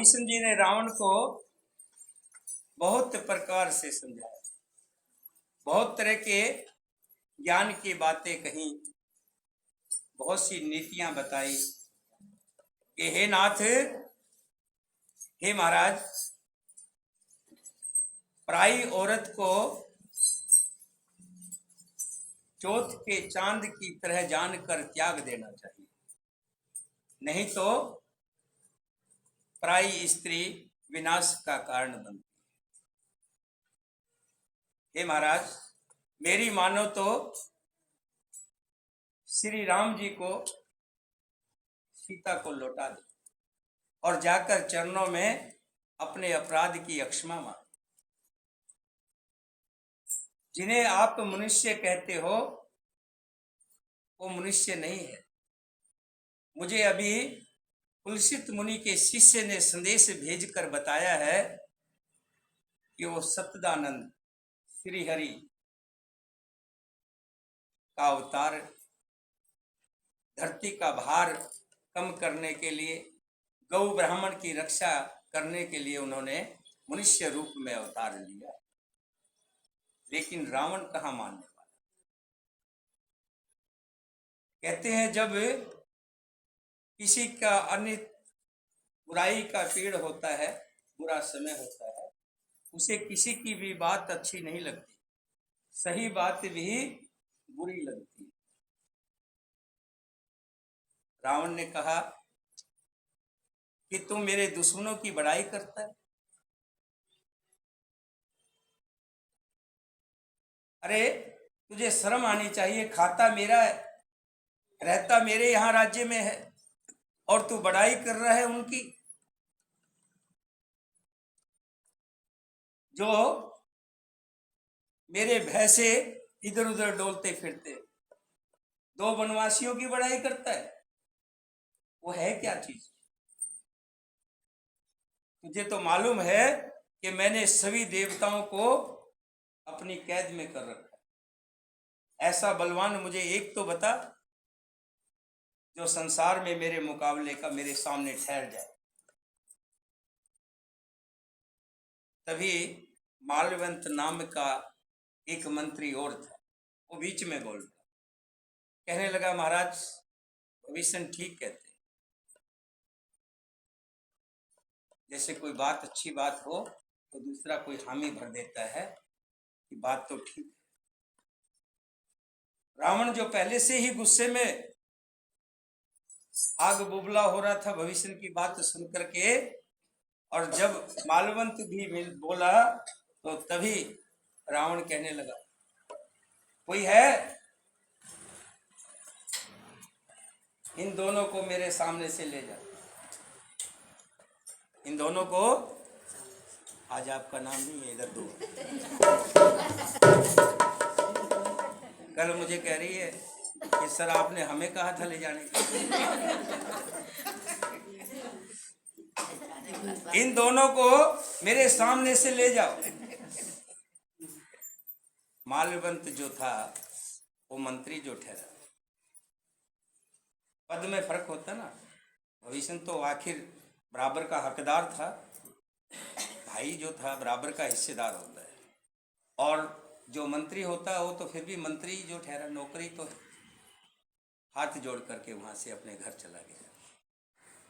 भविष्य जी ने रावण को बहुत प्रकार से समझाया, बहुत तरह के ज्ञान की बातें कही, बहुत सी नीतियां बताई कि हे नाथ, हे महाराज, पराई औरत को चौथ के चांद की तरह जानकर त्याग देना चाहिए, नहीं तो पराई स्त्री विनाश का कारण बनती है। हे महाराज, मेरी मानो तो श्री राम जी को सीता को लौटा दे और जाकर चरणों में अपने अपराध की क्षमा मांग। जिन्हें आप मनुष्य कहते हो वो मनुष्य नहीं है। मुझे अभी पुलसित मुनि के शिष्य ने संदेश भेजकर बताया है कि वो सत्तानंद श्री हरि का अवतार धरती का भार कम करने के लिए, गौ ब्राह्मण की रक्षा करने के लिए उन्होंने मनुष्य रूप में अवतार लिया। लेकिन रावण कहाँ मानने वाला। कहते हैं जब किसी का अन्य बुराई का पीड़ होता है, बुरा समय होता है, उसे किसी की भी बात अच्छी नहीं लगती, सही बात भी बुरी लगती है। रावण ने कहा कि तुम मेरे दुश्मनों की बड़ाई करता है। अरे तुझे शर्म आनी चाहिए, खाता मेरा है, रहता मेरे यहाँ राज्य में है और तू बड़ाई कर रहा है उनकी। जो मेरे भय से इधर उधर डोलते फिरते, दो वनवासियों की बड़ाई करता है। वो है क्या चीज? तुझे तो मालूम है कि मैंने सभी देवताओं को अपनी कैद में कर रखा है। ऐसा बलवान मुझे एक तो बता जो संसार में मेरे मुकाबले का मेरे सामने ठहर जाए। तभी माल्यवंत नाम का एक मंत्री और था, वो बीच में बोल रहा, कहने लगा महाराज, भविष्य ठीक कहते, जैसे कोई बात अच्छी बात हो तो दूसरा कोई हामी भर देता है कि बात तो ठीक है। रावण जो पहले से ही गुस्से में आग बुबला हो रहा था भविष्य की बात सुन करके, और जब मालवंत भी बोला तो तभी रावण कहने लगा, कोई है? इन दोनों को मेरे सामने से ले जा। इन दोनों को, आज आपका नाम नहीं है, इधर दो। कल मुझे कह रही है कि सर आपने हमें कहा था ले जाने का। इन दोनों को मेरे सामने से ले जाओ। माल्यवंत जो था वो मंत्री जो ठहरा, पद में फर्क होता ना। भविष्य तो आखिर बराबर का हकदार था, भाई जो था बराबर का हिस्सेदार होता है, और जो मंत्री होता है वो तो फिर भी मंत्री जो ठहरा, नौकरी तो है। हाथ जोड़ करके वहां से अपने घर चला गया।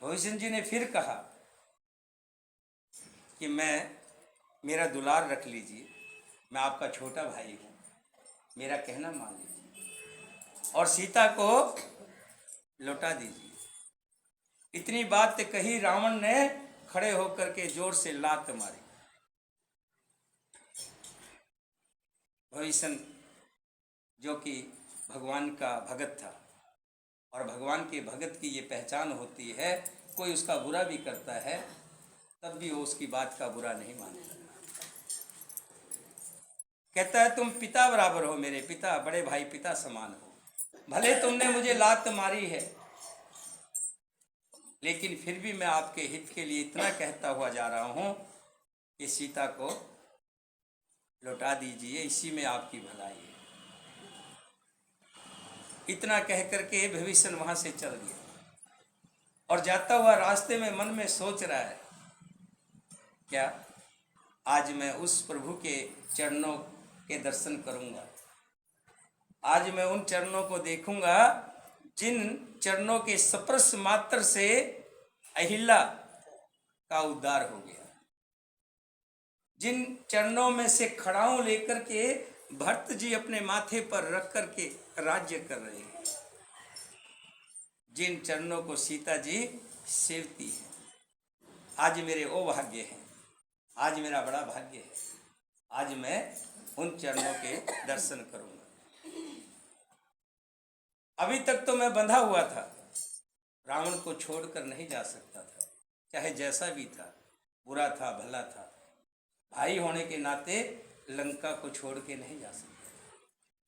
भविष्य जी ने फिर कहा कि मेरा दुलार रख लीजिए, मैं आपका छोटा भाई हूँ, मेरा कहना मान लीजिए और सीता को लौटा दीजिए। इतनी बात कही, रावण ने खड़े होकर के जोर से लात मारी। भविष्य जो कि भगवान का भगत था, और भगवान के भगत की ये पहचान होती है, कोई उसका बुरा भी करता है तब भी वो उसकी बात का बुरा नहीं मानेगा। कहता है तुम पिता बराबर हो, मेरे पिता, बड़े भाई पिता समान हो। भले तुमने मुझे लात मारी है, लेकिन फिर भी मैं आपके हित के लिए इतना कहता हुआ जा रहा हूं कि सीता को लौटा दीजिए, इसी में आपकी भलाई है। इतना कह करके भविष्य वहां से चल गया और जाता हुआ रास्ते में मन में सोच रहा है क्या आज मैं उस प्रभु के चरणों के दर्शन करूंगा, आज मैं उन चरणों को देखूंगा जिन चरणों के स्पर्श मात्र से अहिल्या का उद्धार हो गया, जिन चरणों में से खड़ाऊं लेकर के भरत जी अपने माथे पर रख करके राज्य कर रहे हैं, जिन चरणों को सीता जी सेवती है। आज मेरे ओ भाग्य हैं, आज मेरा बड़ा भाग्य है, आज मैं उन चरणों के दर्शन करूंगा। अभी तक तो मैं बंधा हुआ था, रावण को छोड़कर नहीं जा सकता था, चाहे जैसा भी था, बुरा था भला था, भाई होने के नाते लंका को छोड़ के नहीं जा सकता।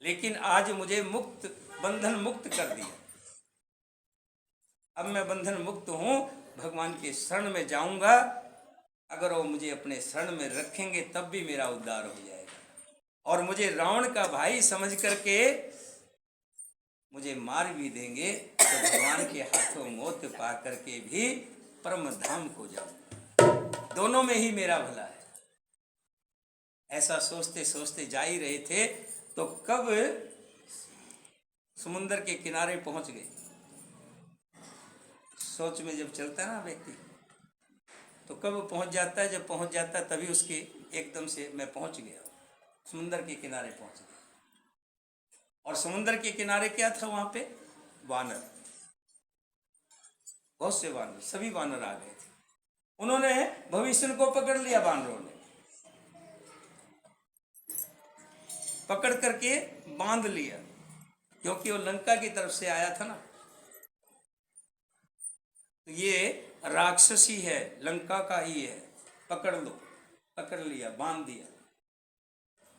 लेकिन आज मुझे मुक्त, बंधन मुक्त कर दिया। अब मैं बंधन मुक्त हूं, भगवान के शरण में जाऊंगा। अगर वो मुझे अपने शरण में रखेंगे तब भी मेरा उद्धार हो जाएगा, और मुझे रावण का भाई समझ करके मुझे मार भी देंगे तो भगवान के हाथों मौत पा करके भी परम धाम को जाऊंगा। दोनों में ही मेरा भला है। ऐसा सोचते सोचते जा ही रहे थे तो कब समुद्र के किनारे पहुंच गए। सोच में जब चलता है ना व्यक्ति, तो कब पहुंच जाता है, जब पहुंच जाता है तभी उसके एकदम से मैं पहुंच गया, समुद्र के किनारे पहुंच गया। और समुद्र के किनारे क्या था वहां पे? वानर, बहुत से वानर, सभी वानर आ गए थे। उन्होंने भविष्य को पकड़ लिया, वानरों ने पकड़ करके बांध लिया, क्योंकि वो लंका की तरफ से आया था ना। तो ये राक्षसी है, लंका का ही है, पकड़ लो, पकड़ लिया, बांध दिया।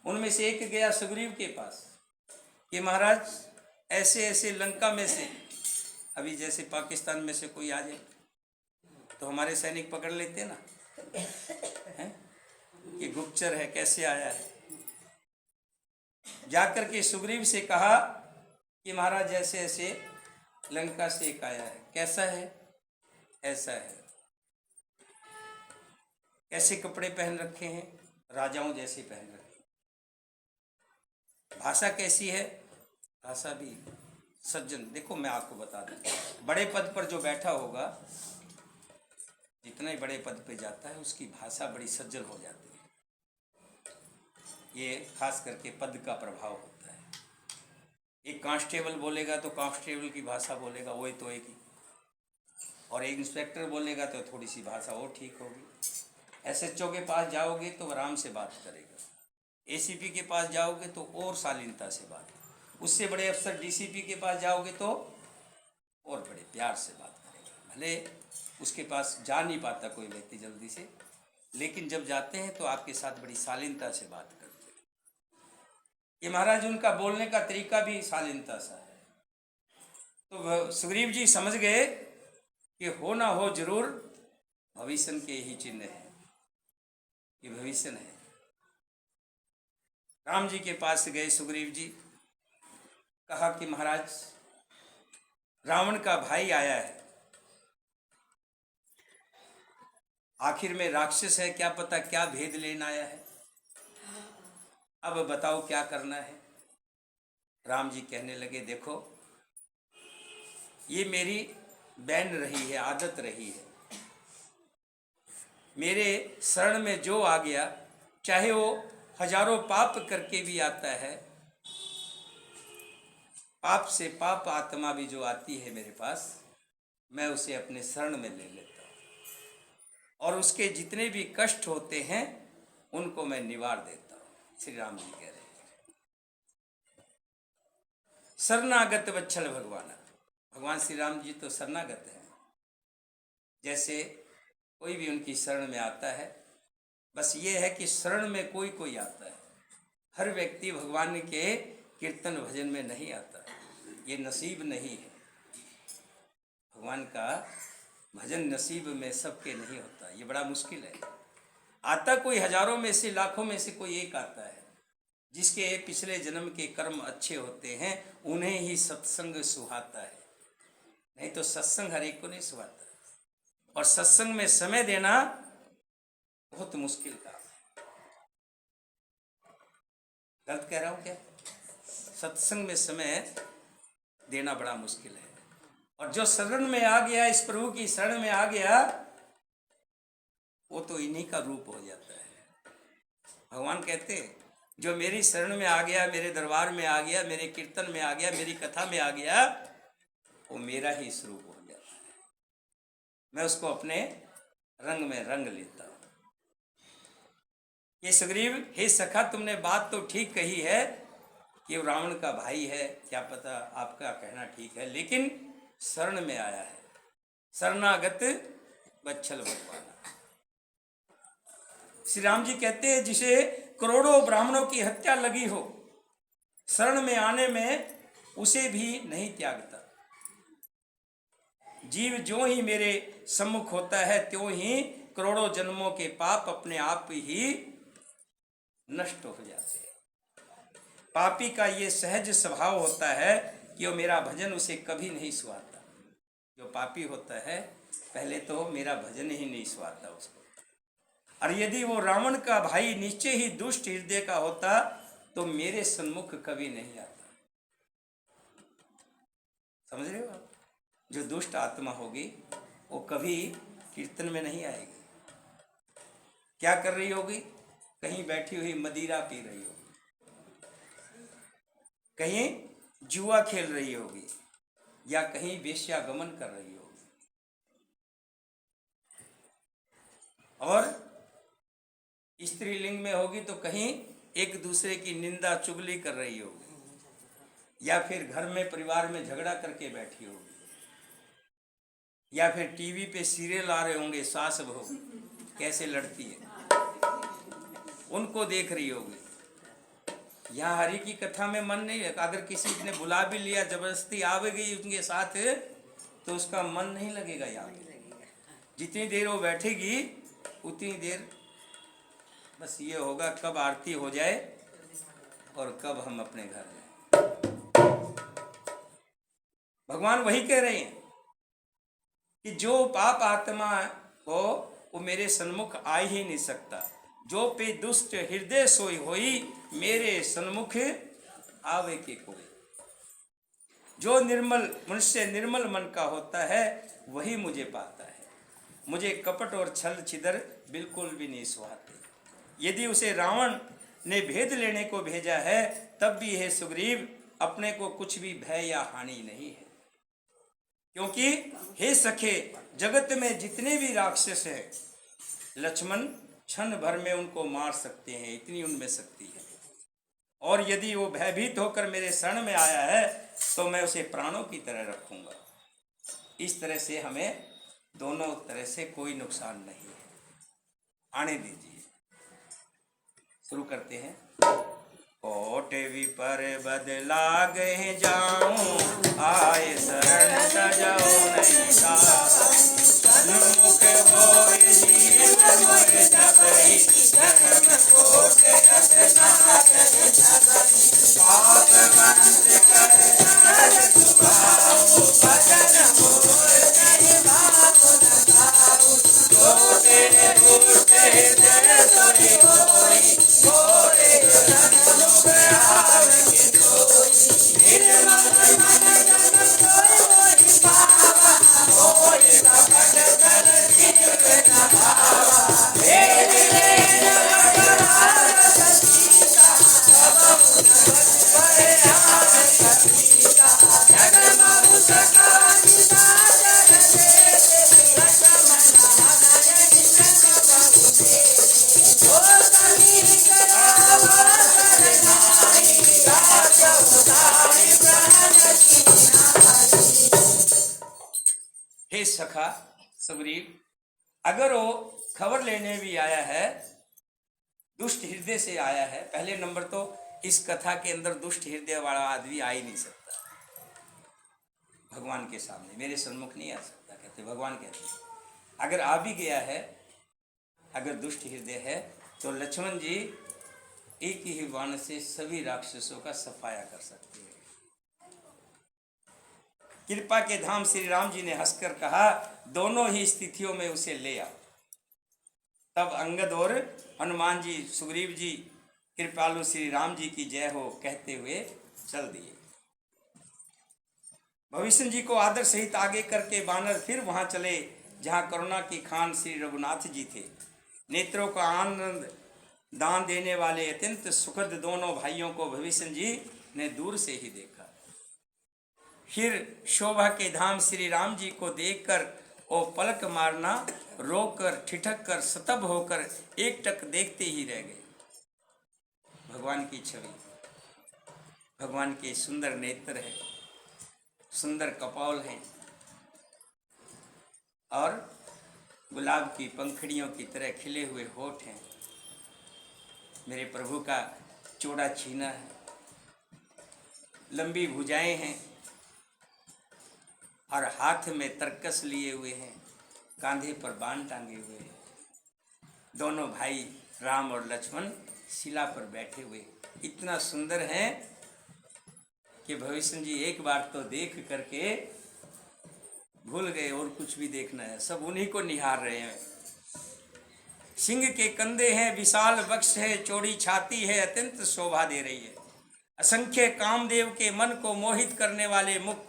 उनमें से एक गया सुग्रीव के पास कि महाराज ऐसे ऐसे लंका में से, अभी जैसे पाकिस्तान में से कोई आ जाए तो हमारे सैनिक पकड़ लेते ना, हैं कि गुप्तचर है, कैसे आया है। जाकर के सुग्रीव से कहा कि महाराज ऐसे ऐसे लंका से एक आया है, कैसा है? ऐसा है। कैसे कपड़े पहन रखे हैं? राजाओं जैसे पहन रखे। भाषा कैसी है? भाषा भी सज्जन। देखो मैं आपको बता दूं, बड़े पद पर जो बैठा होगा, जितना ही बड़े पद पे जाता है उसकी भाषा बड़ी सज्जन हो जाती है। ये खास करके पद का प्रभाव होता है। एक कांस्टेबल बोलेगा तो कांस्टेबल की भाषा बोलेगा, वही तो एक ही। और एक इंस्पेक्टर बोलेगा तो थोड़ी सी भाषा और ठीक होगी। एसएचओ के पास जाओगे तो आराम से बात करेगा, एसीपी के पास जाओगे तो और शालीनता से बात, उससे बड़े अफसर डीसीपी के पास जाओगे तो और बड़े प्यार से बात करेगा। भले उसके पास जा नहीं पाता कोई व्यक्ति जल्दी से, लेकिन जब जाते हैं तो आपके साथ बड़ी शालीनता से बात करते हैं। ये महाराज उनका बोलने का तरीका भी शालीनता सा है। तो सुग्रीव जी समझ गए कि हो ना हो जरूर भविष्य के ही चिन्ह है, ये भविष्य है। राम जी के पास गए सुग्रीव जी, कहा कि महाराज रावण का भाई आया है, आखिर में राक्षस है, क्या पता क्या भेद लेना आया है, अब बताओ क्या करना है। राम जी कहने लगे, देखो ये मेरी बैन रही है, आदत रही है। मेरे शरण में जो आ गया, चाहे वो हजारों पाप करके भी आता है, पाप से पाप आत्मा भी जो आती है मेरे पास, मैं उसे अपने शरण में ले लेता हूँ और उसके जितने भी कष्ट होते हैं उनको मैं निवार देता हूँ। श्री राम जी कह रहे हैं, शरणागत वत्सल भगवान। भगवान श्री राम जी तो शरणागत हैं। जैसे कोई भी उनकी शरण में आता है, बस ये है कि शरण में कोई कोई आता है, हर व्यक्ति भगवान के कीर्तन भजन में नहीं आता, ये नसीब नहीं है। भगवान का भजन नसीब में सबके नहीं होता, ये बड़ा मुश्किल है। आता कोई हजारों में से, लाखों में से कोई एक आता है, जिसके पिछले जन्म के कर्म अच्छे होते हैं, उन्हें ही सत्संग सुहाता है, नहीं तो सत्संग हर एक को नहीं सुहाता। और सत्संग में समय देना बहुत मुश्किल काम है। गलत कह रहा हूं क्या? सत्संग में समय देना बड़ा मुश्किल है, और जो शरण में आ गया, इस प्रभु की शरण में आ गया, वो तो इन्हीं का रूप हो जाता है। भगवान कहते हैं, जो मेरी शरण में आ गया, मेरे दरबार में आ गया, मेरे कीर्तन में आ गया, मेरी कथा में आ गया, वो मेरा ही स्वरूप हो जाता है। मैं उसको अपने रंग में रंग लेता हूं। ये सुग्रीव, हे सखा, तुमने बात तो ठीक कही है कि वो रावण का भाई है, क्या पता आपका कहना ठीक है, लेकिन शरण में आया है, शरणागत बच्छल भगवान। श्री राम जी कहते हैं, जिसे करोड़ों ब्राह्मणों की हत्या लगी हो, शरण में आने में उसे भी नहीं त्यागता। जीव जो ही मेरे सम्मुख होता है, त्यों ही करोड़ों जन्मों के पाप अपने आप ही नष्ट हो जाते हैं। पापी का ये सहज स्वभाव होता है कि वो मेरा भजन उसे कभी नहीं सुहाता। जो पापी होता है, पहले तो मेरा भजन ही नहीं सुहाता उसको। और यदि वो रावण का भाई निश्चय ही दुष्ट हृदय का होता, तो मेरे सन्मुख कभी नहीं आता। समझ रहे हो आप? जो दुष्ट आत्मा होगी, वो कभी कीर्तन में नहीं आएगी। क्या कर रही होगी? कहीं बैठी हुई मदिरा पी रही होगी, कहीं जुआ खेल रही होगी, या कहीं वेश्यागमन कर रही होगी, और स्त्रीलिंग में होगी तो कहीं एक दूसरे की निंदा चुगली कर रही होगी, या फिर घर में परिवार में झगड़ा करके बैठी होगी, या फिर टीवी पे सीरियल आ रहे होंगे, सास बहू कैसे लड़ती है, उनको देख रही होगी। यहाँ हरि की कथा में मन नहीं है। अगर किसी ने बुला भी लिया, जबरदस्ती आ गई उनके साथ, तो उसका मन नहीं लगेगा यहाँ पे। जितनी देर वो बैठेगी, उतनी देर बस ये होगा कब आरती हो जाए और कब हम अपने घर जाएं। भगवान वही कह रहे हैं कि जो पाप आत्मा हो, वो मेरे सन्मुख आ ही नहीं सकता। जो पे दुष्ट हृदय सोई होई, मेरे सन्मुख आवे के कोई। जो निर्मल मनुष्य निर्मल मन का होता है, वही मुझे पाता है। मुझे कपट और छल छिदर बिल्कुल भी नहीं सुहाते। यदि उसे रावण ने भेद लेने को भेजा है, तब भी हे सुग्रीव, अपने को कुछ भी भय या हानि नहीं है। क्योंकि हे सखे, जगत में जितने भी राक्षस हैं, लक्ष्मण क्षण भर में उनको मार सकते हैं, इतनी उनमें शक्ति है। और यदि वो भयभीत होकर मेरे शरण में आया है, तो मैं उसे प्राणों की तरह रखूंगा। इस तरह से हमें दोनों तरह से कोई नुकसान नहीं है। आने दीजिए, शुरू करते हैं। कोट विपर बदला गए जाऊं, आए शरण सजाओ नहीं साथ। सन्मुख होए जीवन मोरे जबई, जन्म कोट अतनाथ जबई। पाप वंश कर सार सुभाओ, भजन मोर जय भाव न गाओ। जो तेरे रूप हृदय सोई होई, मोरे सन्मुख आवे के कोई। निर्मल मन जन सोई मोहि पावा, मोहि कपट छल छिद्र न भावा। भेद लेन भगवान सीता, सबहु नरक भय आवे कपीता। जगमहु सखा निशा जग देते, लक्ष्मण हृदय निकट बहु देते। जो समीकर अवसर नाहि, राजहु दाहि प्राण की नाहि। हे सखा सुग्रीव, अगर वो खबर लेने भी आया है, दुष्ट हृदय से आया है। पहले नंबर तो इस कथा के अंदर दुष्ट हृदय वाला आदमी आ ही नहीं सकता भगवान के सामने, मेरे सन्मुख नहीं आ सकता। कहते भगवान कहते अगर आ भी गया है, अगर दुष्ट हृदय है, तो लक्ष्मण जी एक ही बाण से सभी राक्षसों का सफाया कर सकते हैं। कृपा के धाम श्री राम जी ने हंसकर कहा, दोनों ही स्थितियों में उसे ले आओ। तब अंगद और हनुमान जी, सुग्रीव जी, कृपालु श्री राम जी की जय हो कहते हुए चल दिए। भविष्य जी को आदर सहित आगे करके बानर फिर वहां चले जहां करुणा की खान श्री रघुनाथ जी थे। नेत्रों का आनंद दान देने वाले अत्यंत सुखद दोनों भाइयों को भविष्य जी ने दूर से ही देखा। फिर शोभा के धाम श्री राम जी को देखकर वो पलक मारना रोकर ठिठक कर सतब होकर एकटक देखते ही रह गए। भगवान की छवि, भगवान के सुंदर नेत्र है, सुंदर कपाल है और गुलाब की पंखड़ियों की तरह खिले हुए होठ हैं। मेरे प्रभु का चौड़ा छीना है, लंबी भुजाएं हैं और हाथ में तरकस लिए हुए हैं, कांधे पर बाण टांगे हुए हैं। दोनों भाई राम और लक्ष्मण शिला पर बैठे हुए इतना सुंदर हैं कि भविष्य जी एक बार तो देख करके भूल गए और कुछ भी देखना है, सब उन्हीं को निहार रहे हैं। सिंह के कंधे हैं, विशाल वक्ष है, चौड़ी छाती है, अत्यंत शोभा दे रही है। असंख्य कामदेव के मन को मोहित करने वाले मुख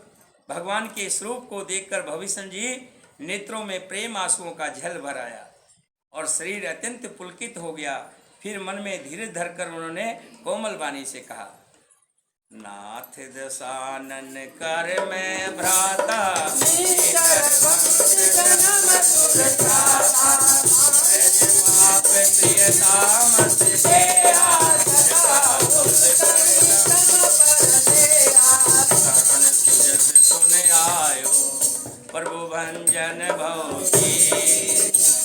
भगवान के स्वरूप को देखकर भविष्य जी नेत्रों में प्रेम आंसुओं का झल भर आया और शरीर अत्यंत पुलकित हो गया। फिर मन में धीरज धरकर उन्होंने कोमल वाणी से कहा, नाथ दशानन कर मैं भ्राता, पाप प्रियताम सुने आयो प्रभु भंजन भौजी,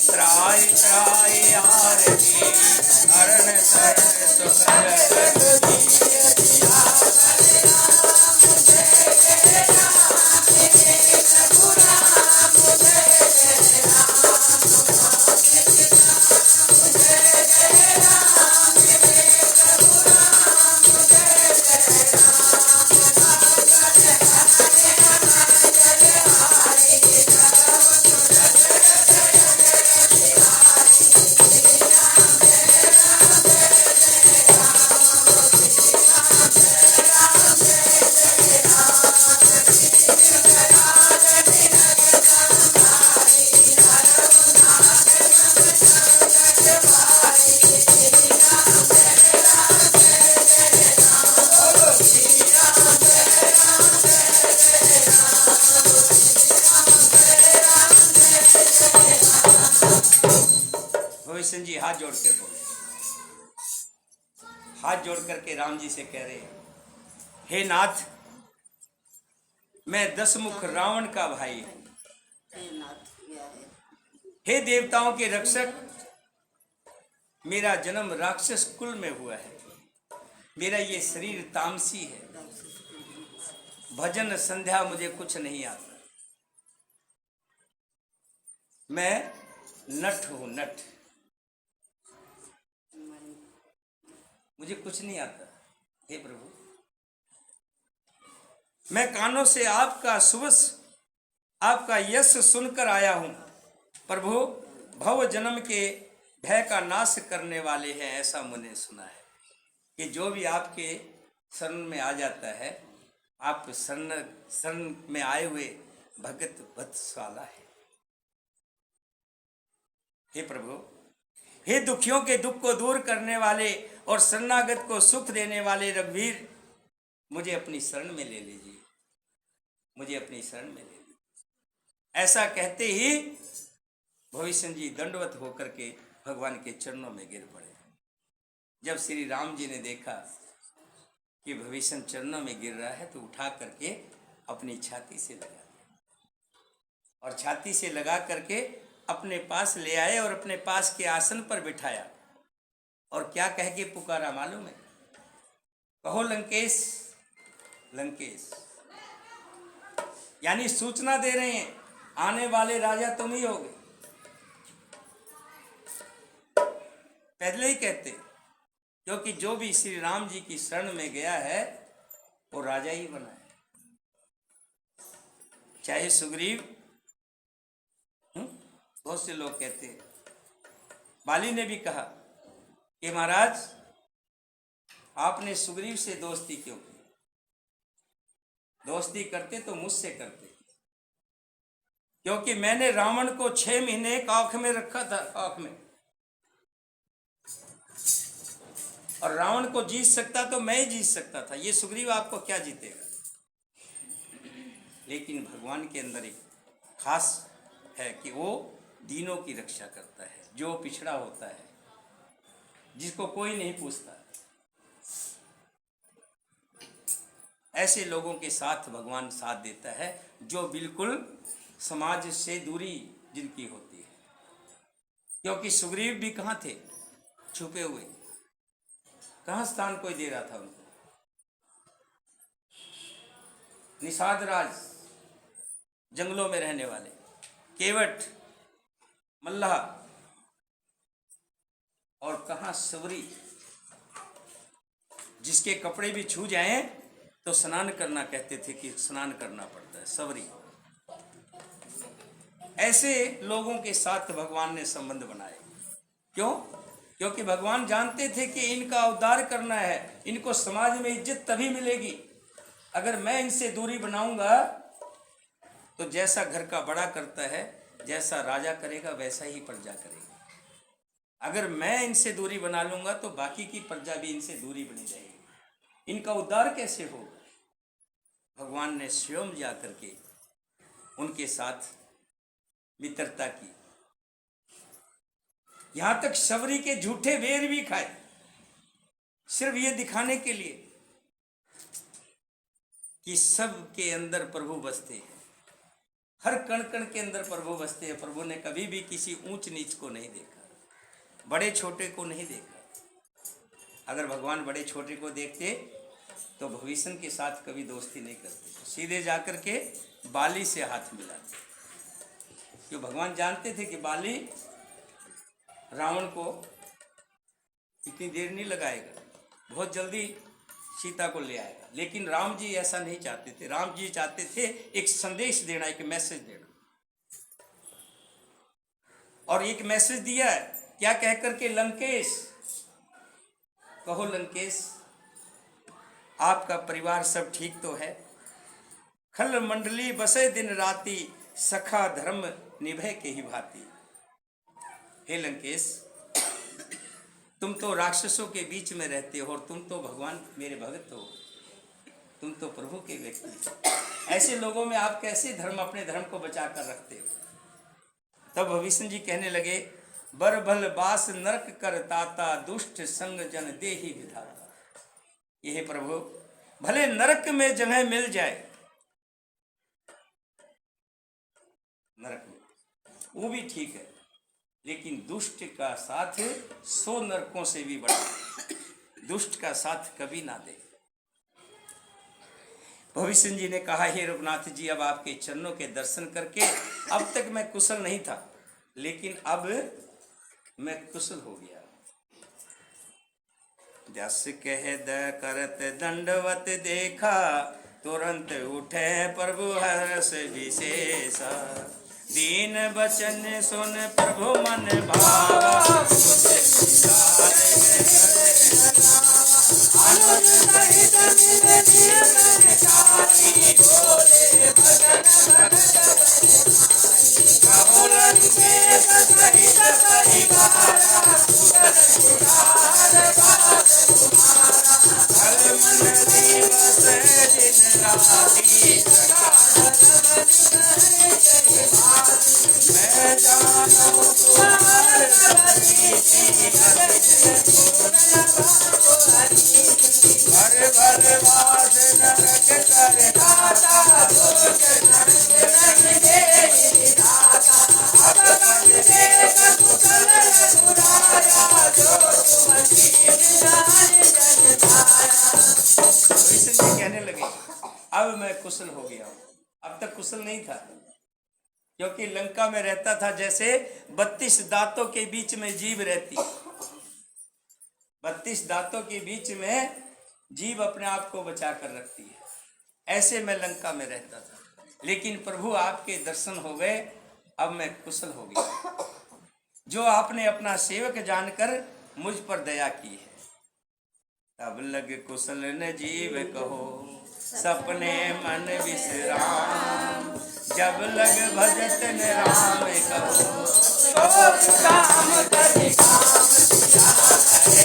त्राय त्राय आरती अरण शरण सुखद जी हाथ जोड़ कर बोले, हाथ जोड़ करके राम जी से कह रहे हैं, हे नाथ, मैं दशमुख रावण का भाई हूं। हे देवताओं के रक्षक, मेरा जन्म राक्षस कुल में हुआ है। मेरा ये शरीर तामसी है, भजन संध्या मुझे कुछ नहीं आता। मैं नट हूं, नट, मुझे कुछ नहीं आता। हे प्रभु, मैं कानों से आपका सुवस, आपका यश सुनकर आया हूं। प्रभु, भव जन्म के भय का नाश करने वाले हैं, ऐसा मैंने सुना है कि जो भी आपके शरण में आ जाता है, आप शरण में आए हुए भगत वत्सवाला है। हे प्रभु, हे दुखियों के दुख को दूर करने वाले और शरणागत को सुख देने वाले रघुवीर, मुझे अपनी शरण में ले लीजिए, मुझे अपनी शरण में ले लीजिए। ऐसा कहते ही भविष्य जी दंडवत होकर के भगवान के चरणों में गिर पड़े। जब श्री राम जी ने देखा कि भविष्य चरणों में गिर रहा है तो उठा करके अपनी छाती से लगा दिया और छाती से लगा करके अपने पास ले आए और अपने पास के आसन पर बिठाया और क्या कह के पुकारा मालूम है? कहो लंकेश, लंकेश, यानी सूचना दे रहे हैं आने वाले राजा तुम ही होगे। पहले ही कहते, क्योंकि जो भी श्री राम जी की शरण में गया है वो राजा ही बना है। चाहे सुग्रीव, बहुत से लोग कहते हैं बाली ने भी कहा कि महाराज आपने सुग्रीव से दोस्ती क्यों की? दोस्ती करते तो मुझसे करते, क्योंकि मैंने रावण को 6 महीने काख में रखा था, काख में, और रावण को जीत सकता तो मैं ही जीत सकता था, ये सुग्रीव आपको क्या जीतेगा? लेकिन भगवान के अंदर एक खास है कि वो दीनों की रक्षा करता है, जो पिछड़ा होता है, जिसको कोई नहीं पूछता, ऐसे लोगों के साथ भगवान साथ देता है, जो बिल्कुल समाज से दूरी जिनकी होती है। क्योंकि सुग्रीव भी कहाँ थे? छुपे हुए, कहाँ स्थान कोई दे रहा था उनको? निषाद राज, जंगलों में रहने वाले, केवट, मल्लाह, और कहाँ सबरी, जिसके कपड़े भी छू जाएं तो स्नान करना, कहते थे कि स्नान करना पड़ता है, सबरी। ऐसे लोगों के साथ भगवान ने संबंध बनाए। क्यों? क्योंकि भगवान जानते थे कि इनका उद्धार करना है, इनको समाज में इज्जत तभी मिलेगी अगर मैं इनसे दूरी बनाऊंगा। तो जैसा घर का बड़ा करता है, जैसा राजा करेगा वैसा ही प्रजा करेगी। अगर मैं इनसे दूरी बना लूंगा तो बाकी की प्रजा भी इनसे दूरी बनी जाएगी। इनका उद्धार कैसे होगा? भगवान ने स्वयं जा करके उनके साथ मित्रता की, यहां तक शबरी के झूठे वेर भी खाए, सिर्फ ये दिखाने के लिए कि सब के अंदर प्रभु बसते हैं, हर कण कण के अंदर प्रभु बसते हैं। प्रभु ने कभी भी किसी ऊंच नीच को नहीं देखा, बड़े छोटे को नहीं देखा। अगर भगवान बड़े छोटे को देखते तो भविष्य के साथ कभी दोस्ती नहीं करते, सीधे जाकर के बाली से हाथ मिलाते। क्यों? भगवान जानते थे कि बाली रावण को इतनी देर नहीं लगाएगा, बहुत जल्दी सीता को ले आएगा। लेकिन राम जी ऐसा नहीं चाहते थे। राम जी चाहते थे एक संदेश देना, एक मैसेज देना, और एक मैसेज दिया है। क्या कह करके? लंकेश, कहो लंकेश, आपका परिवार सब ठीक तो है? खल मंडली बसे दिन राती, सखा धर्म निभे के ही भांति। हे लंकेश, तुम तो राक्षसों के बीच में रहते हो और तुम तो भगवान मेरे भक्त हो, तुम तो प्रभु के व्यक्ति हो। ऐसे लोगों में आप कैसे अपने धर्म को बचा कर रखते हो? तब भविष्य जी कहने लगे, बर भल बास नरक कर ताता, दुष्ट संग जन देहि विधाता। यह प्रभु, भले नरक में जगह मिल जाए, नरक में, वो भी ठीक है, लेकिन दुष्ट का साथ 100 नरकों से भी बड़ा, दुष्ट का साथ कभी ना दे। भविष्य जी ने कहा, हे रघुनाथ जी, अब आपके चरणों के दर्शन करके, अब तक मैं कुशल नहीं था, लेकिन अब मैं कुशल हो गया। जस कह द करत दंडवत देखा, तुरंत उठे प्रभु हर्ष विशेषा। दीन बचन सुन प्रभु मन भावा, मैं जानो तुम्हारे भर भर वास नरक कर दाता, कहने लगे, अब मैं कुशल हो गया हूं। अब तक कुशल नहीं था, क्योंकि लंका में रहता था जैसे 32 दांतों के बीच में जीभ रहती। 32 दांतों के बीच में जीभ अपने आप को बचा कर रखती है, ऐसे मैं लंका में रहता था। लेकिन प्रभु आपके दर्शन हो गए, अब मैं कुशल हो गया। जो आपने अपना सेवक जानकर मुझ पर दया की है। तब लग कुशल न जीव कहो, सपने मन विश्राम, जब लग भजत न राम कहो, सब काम करे काम किया करे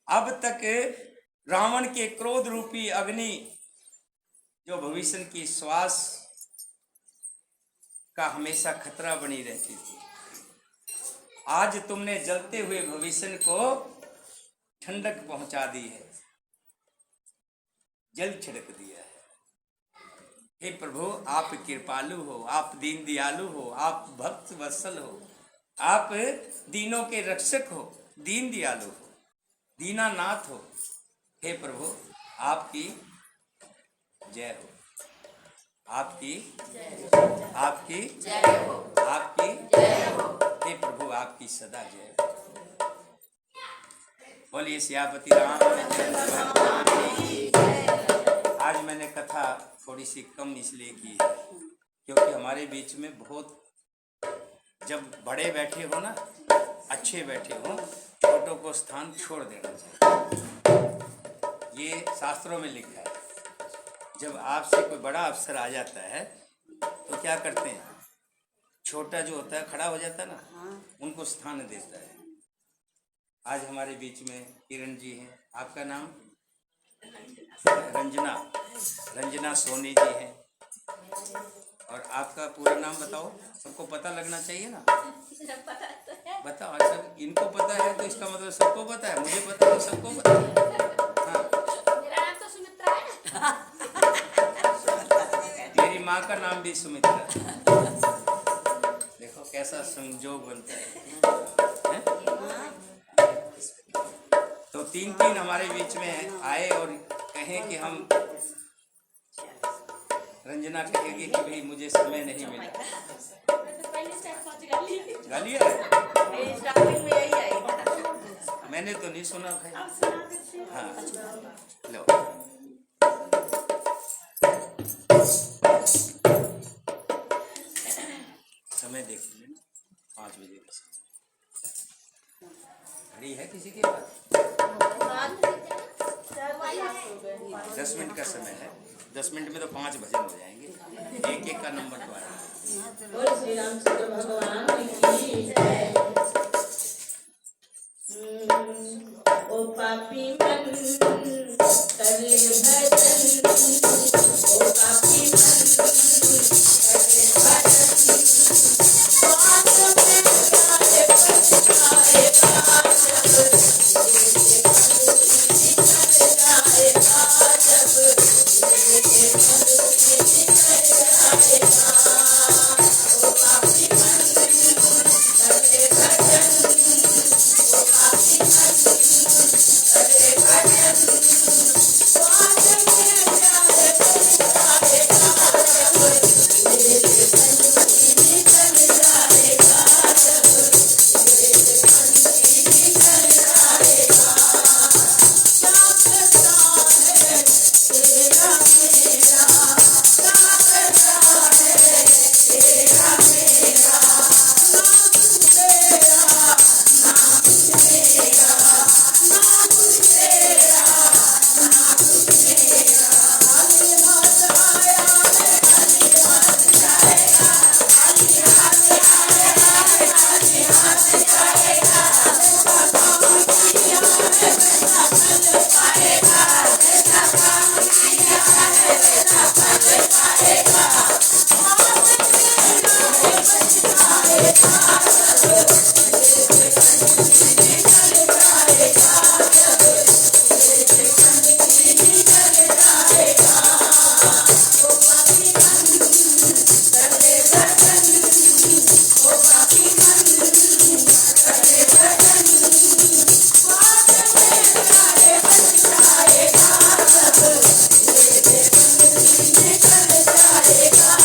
अब तक रावण के क्रोध रूपी अग्नि जो भविष्य की श्वास का हमेशा खतरा बनी रहती थी, आज तुमने जलते हुए भविष्य को ठंडक पहुंचा दी है, जल छिड़क दिया है। हे प्रभु, आप कृपालु हो, आप दीन दयालु हो, आप भक्त वत्सल हो, आप दीनों के रक्षक हो, दीन दयालु हो, दीनानाथ हो। हे प्रभु, आपकी जय हो, आपकी आपकी आपकी हे प्रभु, आपकी सदा जय हो। बोलिए सियापति रामचंद्र भगवान की। आज मैंने कथा थोड़ी सी कम इसलिए की है क्योंकि हमारे बीच में बहुत, जब बड़े बैठे हो ना, अच्छे बैठे हो, छोटों को स्थान छोड़ देना चाहिए। ये शास्त्रों में लिखा है। जब आपसे कोई बड़ा अफसर आ जाता है तो क्या करते हैं, छोटा जो होता है खड़ा हो जाता है ना, उनको स्थान देता है। आज हमारे बीच में किरण जी हैं, आपका नाम? रंजना सोनी जी हैं। और आपका पूरा नाम बताओ, सबको पता लगना चाहिए ना। बताओ। अच्छा, इनको पता है तो इसका मतलब सबको पता है, मुझे पता है तो सबको पता है। हाँ, मेरा नाम तो सुमित्रा है। मेरी माँ का नाम भी सुमित्रा है। देखो कैसा संजोग बनता है? तो तीन हमारे बीच में आए और कहें कि हम, रंजना कहेगी कि भाई मुझे समय नहीं मिला। गाली है? मैंने तो नहीं सुना भाई। हाँ, लो। समय देख लेना, 5 बजे का समय। घड़ी है किसी के पास? 10 मिनट का समय है। 10 मिनट में तो 5 भजन हो जाएंगे। एक एक का नंबर तो आएगा। श्री रामचंद्र भगवान की जय। ओ पापी मन कर ले भजन, ओ पापी मन कर ले भजन, बात में जाए पछताएगा जब, जयकार